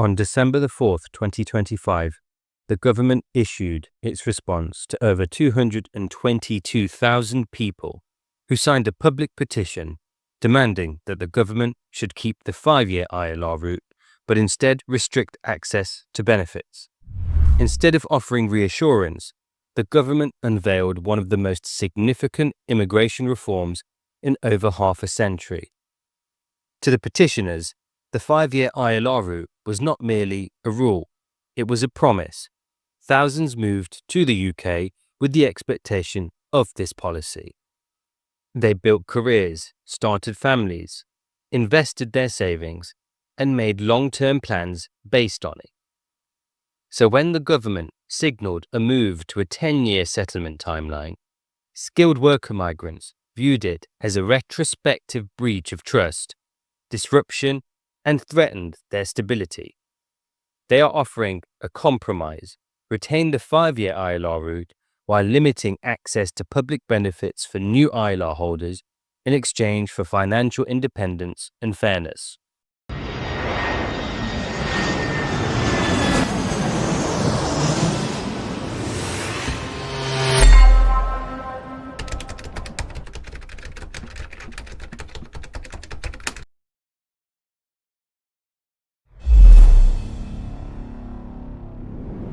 On December the 4th, 2025, the government issued its response to over 222,000 people who signed a public petition demanding that the government should keep the 5-year ILR route, but instead restrict access to benefits. Instead of offering reassurance, the government unveiled one of the most significant immigration reforms in over half a century. To the petitioners, the 5-year ILR route was not merely a rule, it was a promise. Thousands moved to the UK with the expectation of this policy. They built careers, started families, invested their savings, and made long-term plans based on it. So when the government signalled a move to a 10-year settlement timeline, skilled worker migrants viewed it as a retrospective breach of trust, disruption, and threatened their stability. They are offering a compromise, retain the 5-year ILR route while limiting access to public benefits for new ILR holders in exchange for financial independence and fairness.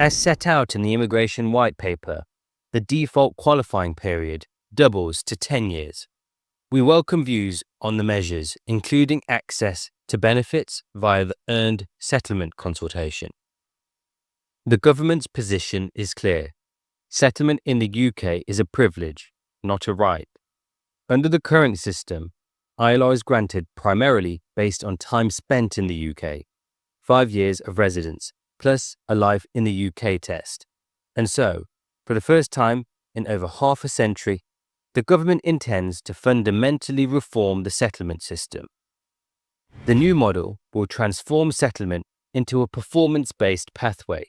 As set out in the Immigration White Paper, the default qualifying period doubles to 10 years. We welcome views on the measures, including access to benefits via the Earned Settlement Consultation. The government's position is clear. Settlement in the UK is a privilege, not a right. Under the current system, ILR is granted primarily based on time spent in the UK, 5 years of residence, plus a life in the UK test. And so, for the first time in over half a century, the government intends to fundamentally reform the settlement system. The new model will transform settlement into a performance-based pathway,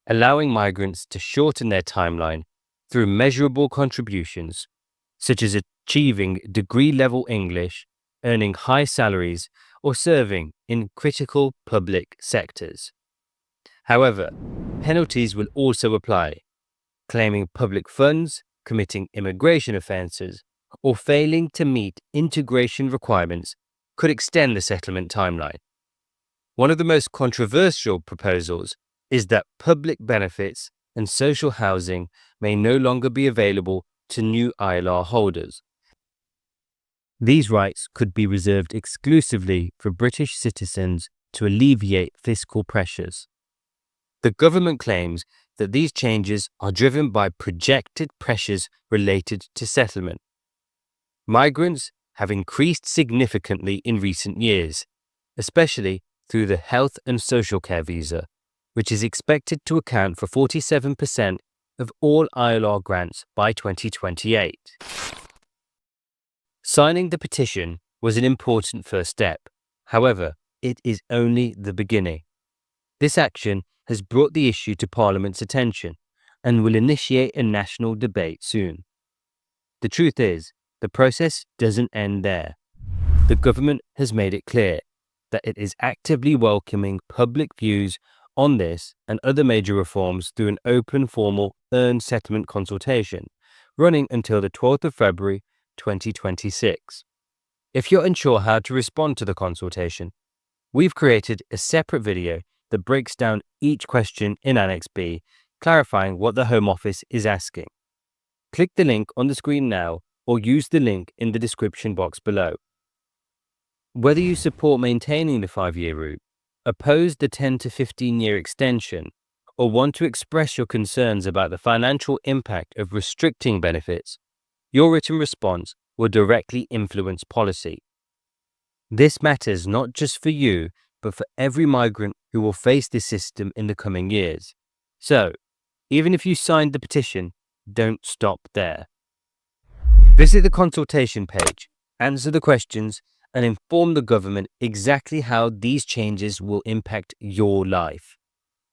allowing migrants to shorten their timeline through measurable contributions, such as achieving degree-level English, earning high salaries, or serving in critical public sectors. However, penalties will also apply. Claiming public funds, committing immigration offences, or failing to meet integration requirements could extend the settlement timeline. One of the most controversial proposals is that public benefits and social housing may no longer be available to new ILR holders. These rights could be reserved exclusively for British citizens to alleviate fiscal pressures. The government claims that these changes are driven by projected pressures related to settlement. Migrants have increased significantly in recent years, especially through the health and social care visa, which is expected to account for 47% of all ILR grants by 2028. Signing the petition was an important first step. However, it is only the beginning. This action has brought the issue to Parliament's attention and will initiate a national debate soon. The truth is, the process doesn't end there. The government has made it clear that it is actively welcoming public views on this and other major reforms through an open, formal, earned settlement consultation, running until the 12th of February 2026. If you're unsure how to respond to the consultation, we've created a separate video that breaks down each question in Annex B, clarifying what the Home Office is asking. Click the link on the screen now or use the link in the description box below. Whether you support maintaining the 5-year route, oppose the 10 to 15-year extension, or want to express your concerns about the financial impact of restricting benefits, your written response will directly influence policy. This matters not just for you, but for every migrant who will face this system in the coming years. So, even if you signed the petition, don't stop there. Visit the consultation page, answer the questions, and inform the government exactly how these changes will impact your life.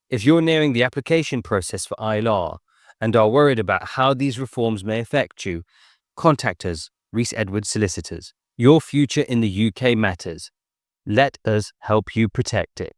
If you're nearing the application process for ILR and are worried about how these reforms may affect you, contact us, Reese Edwards Solicitors. Your future in the UK matters. Let us help you protect it.